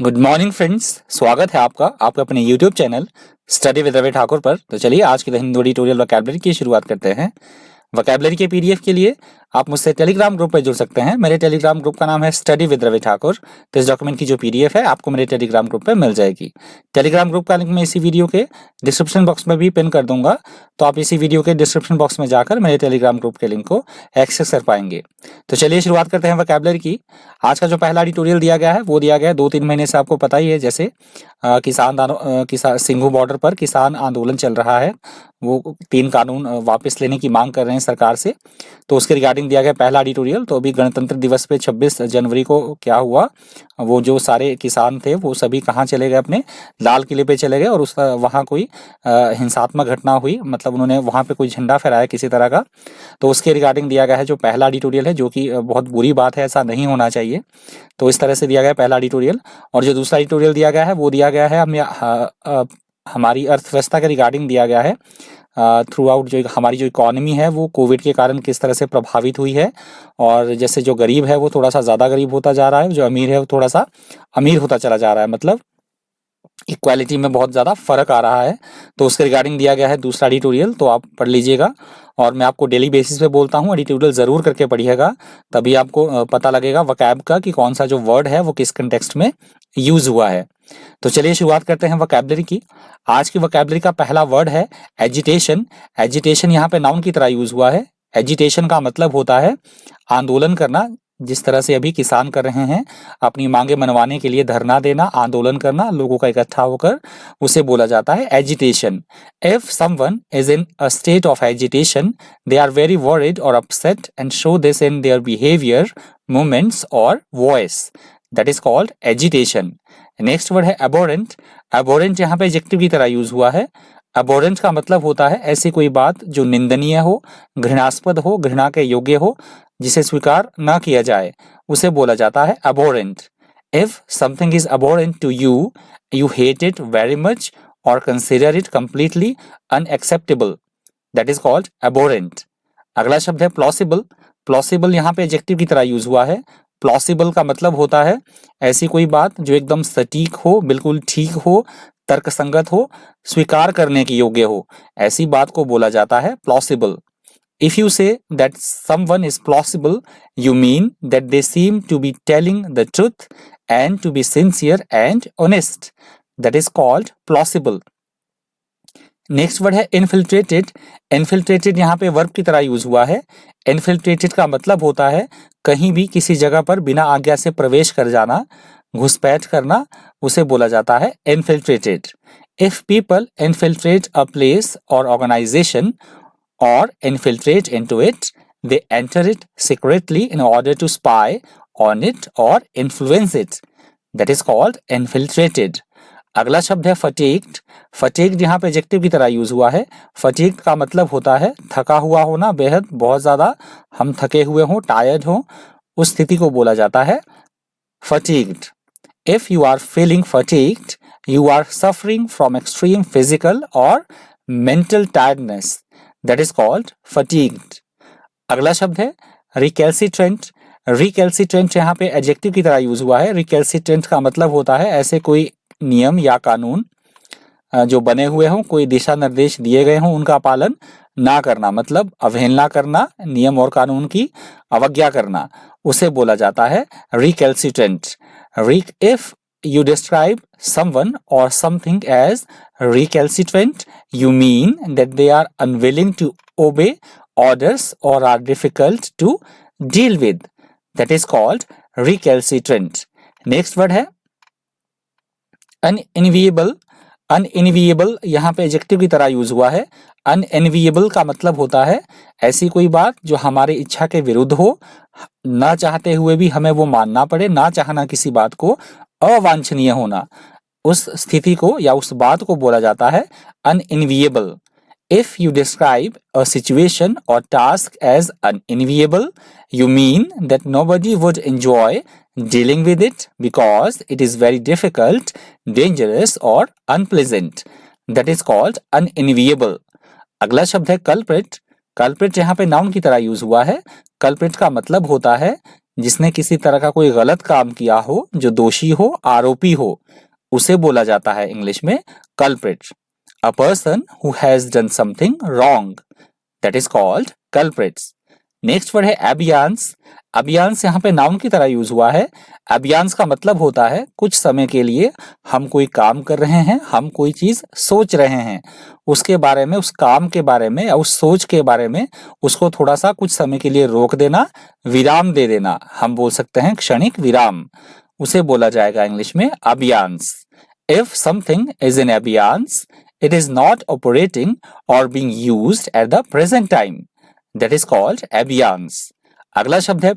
Good morning friends, स्वागत है आपका आपके अपने YouTube channel study with Ravi Thakur पर। तो चलिए आज के हिंदी ट्यूटोरियल वोकैबुलरी की शुरुआत करते हैं। वोकैबुलरी के पीडीएफ के लिए आप मुझसे टेलीग्राम ग्रुप पर जुड़ सकते हैं। मेरे टेलीग्राम ग्रुप का नाम है स्टडी विद रवि ठाकुर। तो इस डॉक्यूमेंट की जो पीडीएफ है आपको मेरे टेलीग्राम ग्रुप पर मिल जाएगी। टेलीग्राम ग्रुप का लिंक मैं इसी वीडियो के डिस्क्रिप्शन बॉक्स में भी पिन कर दूंगा, तो आप इसी वीडियो के डिस्क्रिप्शन बॉक्स में जाकर मेरे टेलीग्राम ग्रुप के लिंक को एक्सेस कर पाएंगे। तो चलिए शुरुआत करते हैं वोकैबुलरी की। आज का जो पहला ट्यूटोरियल दिया गया है वो दिया गया है 2-3 महीने से, आपको पता ही है। जैसे किसान सिंघू बॉर्डर पर किसान आंदोलन चल रहा है, वो 3 कानून वापस लेने की मांग कर रहे हैं सरकार से, तो उसके रिगार्डिंग दिया गया पहला एडिटोरियल। तो अभी गणतंत्र दिवस पे 26 जनवरी को क्या हुआ, वो जो सारे किसान थे वो सभी कहाँ चले गए, अपने लाल किले पे चले गए और उस वहाँ कोई हिंसात्मक घटना हुई, मतलब उन्होंने वहाँ पे कोई झंडा फहराया किसी तरह का। तो उसके रिगार्डिंग दिया गया है जो पहला एडिटोरियल है, जो कि बहुत बुरी बात है, ऐसा नहीं होना चाहिए। तो इस तरह से दिया गया पहला एडिटोरियल। और जो दूसरा एडिटोरियल दिया गया है वो दिया गया है हमारी अर्थव्यवस्था के रिगार्डिंग दिया गया है। थ्रू आउट जो हमारी जो इकॉनमी है वो कोविड के कारण किस तरह से प्रभावित हुई है, और जैसे जो गरीब है वो थोड़ा सा ज़्यादा गरीब होता जा रहा है, जो अमीर है वो थोड़ा सा अमीर होता चला जा रहा है, मतलब इक्वालिटी में बहुत ज़्यादा फर्क आ रहा है। तो उसके रिगार्डिंग दिया गया है दूसरा एडिटोरियल, तो आप पढ़ लीजिएगा। और मैं आपको डेली बेसिस पे बोलता हूँ, एडिटोरियल ज़रूर करके पढ़िएगा, तभी आपको पता लगेगा वोकैब का कि कौन सा जो वर्ड है वो किस कंटेक्स्ट में यूज़ हुआ है। तो चलिए शुरुआत करते हैं वोकैबुलरी की। आज की वोकैबुलरी का पहला वर्ड है एजिटेशन। एजिटेशन यहाँ पे नाउन की तरह यूज़ हुआ है। एजिटेशन का मतलब होता है आंदोलन करना, जिस तरह से अभी किसान कर रहे हैं, अपनी मांगे मनवाने के लिए धरना देना, आंदोलन करना, लोगों का इकट्ठा होकर, उसे बोला जाता है agitation. If someone is in a state of agitation, they are very worried और upset and show this in their behaviour, movements और voice, that is called agitation. Next word है एबोरेंट। एबोरेंट यहाँ पे एडजेक्टिव की तरह use हुआ है। Aberrant का मतलब होता है ऐसी कोई बात जो निंदनीय हो, घृणास्पद हो, घृणा के योग्य हो, जिसे स्वीकार ना किया जाए, उसे बोला जाता है abhorrent. If something is abhorrent to you, you hate it very much और consider it completely unacceptable, that is called abhorrent. अगला शब्द है प्लॉसिबल। प्लॉसिबल यहाँ पे एडजेक्टिव की तरह यूज हुआ है। प्लॉसिबल का मतलब होता है ऐसी कोई बात जो एकदम सटीक हो, बिल्कुल ठीक हो, तर्कसंगत हो, स्वीकार करने की योग्य हो, ऐसी बात को बोला जाता है plausible. If you say that someone is plausible, you mean that they seem to be telling the truth and to be sincere and honest. That is called plausible. Next word है इनफिल्ट्रेटेड। इनफिल्ट्रेटेड यहाँ पे verb की तरह use हुआ है। Infiltrated का मतलब होता है कहीं भी किसी जगह पर बिना आज्ञा से प्रवेश कर जाना, घुसपैठ करना, उसे बोला जाता है infiltrated. If people infiltrate a place और organisation or infiltrate into it, they enter it secretly in order to spy on it or influence it. That is called infiltrated. अगला शब्द है fatigued. fatigued यहाँ पे एडजेक्टिव की तरह use हुआ है। fatigued का मतलब होता है थका हुआ होना, बेहद बहुत ज़्यादा हम थके हुए हों, टायर्ड हों, उस स्थिति को बोला जाता है fatigued. If you are feeling fatigued, you are suffering from extreme physical or mental tiredness. That is called fatigued. अगला शब्द है recalcitrant. recalcitrant यहाँ पे एडजेक्टिव की तरह यूज हुआ है। recalcitrant का मतलब होता है ऐसे कोई नियम या कानून जो बने हुए हों, कोई दिशा निर्देश दिए गए हों, उनका पालन ना करना, मतलब अवहेलना करना, नियम और कानून की अवज्ञा करना, उसे बोला जाता है recalcitrant. If you describe someone or something as recalcitrant, you mean that they are unwilling to obey orders or are difficult to deal with. That is called recalcitrant. Next word है unenviable. अनएनविएबल यहाँ पे adjective की तरह use हुआ है। अनएनविएबल का मतलब होता है ऐसी कोई बात जो हमारी इच्छा के विरुद्ध हो, ना चाहते हुए भी हमें वो मानना पड़े, ना चाहना किसी बात को, अवांछनीय होना, उस स्थिति को या उस बात को बोला जाता है अनएनविएबल। If you describe a situation or task as unenviable, you mean that nobody would enjoy dealing with it because it is very difficult, dangerous or unpleasant. That is called unenviable. अगला शब्द है culprit. culprit यहाँ पे noun की तरह use हुआ है। culprit का मतलब होता है जिसने किसी तरह का कोई गलत काम किया हो, जो दोषी हो, आरोपी हो, उसे बोला जाता है इंग्लिश में culprit. A person who has done something wrong, that is called culprits. Next word है एबियांस। एबियांस यहाँ पे नाउन की तरह यूज हुआ है। एबियांस का मतलब होता है कुछ समय के लिए हम कोई काम कर रहे हैं, हम कोई चीज सोच रहे हैं, उसके बारे में, उस काम के बारे में या उस सोच के बारे में उसको थोड़ा सा कुछ समय के लिए रोक देना, विराम दे देना, हम बोल सकते हैं क्षणिक विराम, उसे बोला जाएगा इंग्लिश में abeyance. If something is in abeyance, it is not operating or being used at the present time, that is called abeyance। अगला शब्द है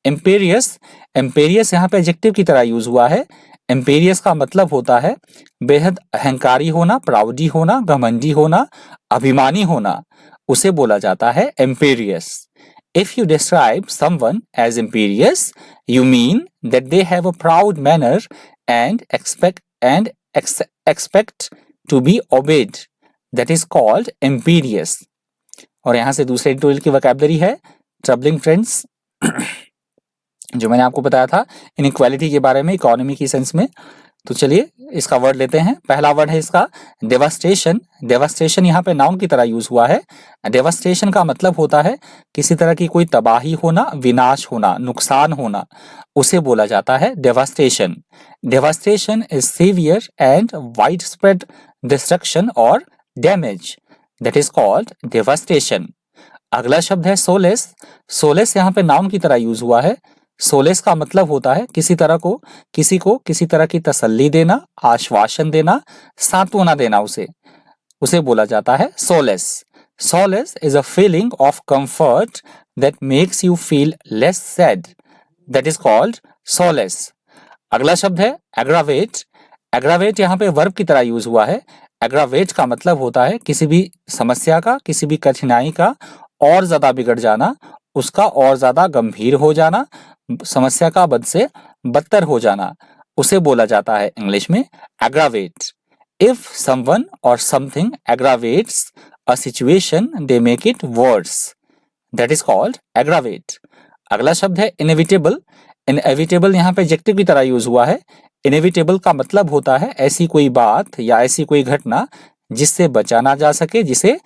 imperious। imperious यहाँ पे एडजेक्टिव की तरह यूज हुआ है। imperious का मतलब होता है बेहद अहंकारी होना, प्राउडी होना, घमंडी होना, अभिमानी होना, उसे बोला जाता है imperious। If you describe someone as imperious, you mean that they have a proud manner and expect to be obeyed, that is called imperious। और यहां से दूसरे एडिटोरियल की वोकैबुलरी है ट्रबलिंग फ्रेंड्स, जो मैंने आपको बताया था इनइक्वालिटी के बारे में, इकोनॉमी की सेंस में। तो चलिए इसका वर्ड लेते हैं। पहला वर्ड है इसका डेवास्टेशन। डेवास्टेशन यहाँ पे नाउन की तरह यूज हुआ है। डेवास्टेशन का मतलब होता है किसी तरह की कोई तबाही होना, विनाश होना, नुकसान होना, उसे बोला जाता है devastation. Devastation is severe and widespread destruction और damage, that is called devastation. अगला शब्द है सोलेस। सोलेस यहाँ पे नाउन की तरह यूज हुआ है। सोलेस का मतलब होता है किसी तरह की तसल्ली देना, आश्वासन देना, सांत्वना देना, उसे बोला जाता है solace. Solace is a feeling of comfort that makes you feel less sad, that is called solace. अगला शब्द है एग्रावेट। एग्रावेट यहाँ पे वर्ब की तरह यूज हुआ है। एग्रावेट का मतलब होता है किसी भी समस्या का, किसी भी कठिनाई का और ज्यादा बिगड़ जाना, उसका और ज्यादा गंभीर हो जाना, समस्या का बद से बदतर हो जाना, उसे बोला जाता है इंग्लिश में एग्रावेट। इफ समवन और something aggravates a situation, they make it worse, that is called aggravate. अगला शब्द है इनएविटेबल। इनएविटेबल यहाँ पे एडजेक्टिव की तरह यूज हुआ है। इनएविटेबल का मतलब होता है ऐसी कोई बात या ऐसी कोई घटना जिससे बचा ना जा सके, जिसे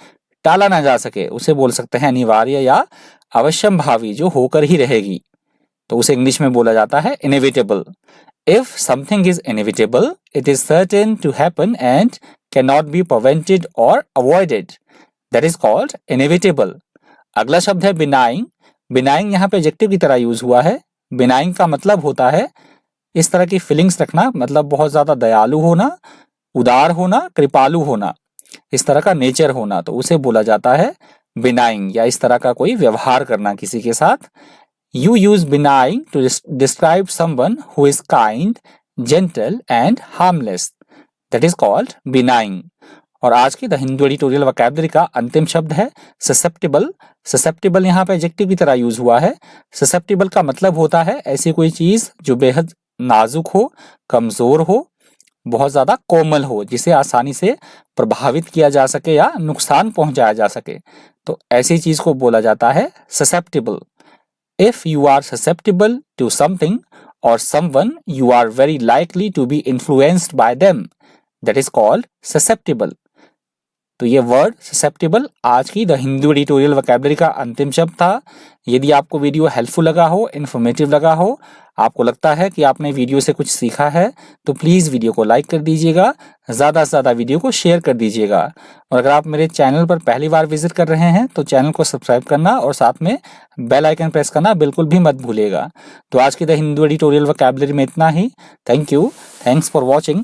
टाला ना जा सके, उसे बोल सकते हैं अनिवार्य या अवश्यंभावी, जो होकर ही रहेगी, तो उसे इंग्लिश में बोला जाता है inevitable. If something is inevitable, it is certain to happen and cannot be prevented और avoided, that is called inevitable. अगला शब्द है बिनाइंग। बिनाइंग यहाँ पे एडजेक्टिव की तरह यूज हुआ है। बिनाइंग का मतलब होता है इस तरह की फीलिंग्स रखना, मतलब बहुत ज्यादा दयालु होना, उदार होना, कृपालु होना, इस तरह का नेचर होना, तो उसे बोला जाता है बिनाइंग, या इस तरह का कोई व्यवहार करना किसी के साथ। You use benign to describe someone who is kind, gentle and harmless, that is called benign. और आज की द हिंदू एडिटोरियल वोकैबुलरी का अंतिम शब्द है ससेप्टेबल। ससेप्टेबल यहाँ पे एडजेक्टिव की तरह यूज हुआ है। ससेप्टेबल का मतलब होता है ऐसी कोई चीज जो बेहद नाजुक हो, कमजोर हो, बहुत ज्यादा कोमल हो, जिसे आसानी से प्रभावित किया जा सके या नुकसान पहुंचाया जा सके, तो ऐसी चीज को बोला जाता है susceptible. If you are susceptible to something और someone, you are very likely to be influenced by them, that is called susceptible. तो ये वर्ड ससेप्टेबल आज की द हिंदू एडिटोरियल वोकैबुलरी का अंतिम शब्द था। यदि आपको वीडियो हेल्पफुल लगा हो, इन्फॉर्मेटिव लगा हो, आपको लगता है कि आपने वीडियो से कुछ सीखा है, तो प्लीज़ वीडियो को लाइक कर दीजिएगा, ज़्यादा से ज़्यादा वीडियो को शेयर कर दीजिएगा। और अगर आप मेरे चैनल पर पहली बार विजिट कर रहे हैं तो चैनल को सब्सक्राइब करना और साथ में बेल आइकन प्रेस करना बिल्कुल भी मत भूलिएगा। तो आज की द हिंदू एडिटोरियल वोकैबुलरी में इतना ही। Thank you, thanks for watching.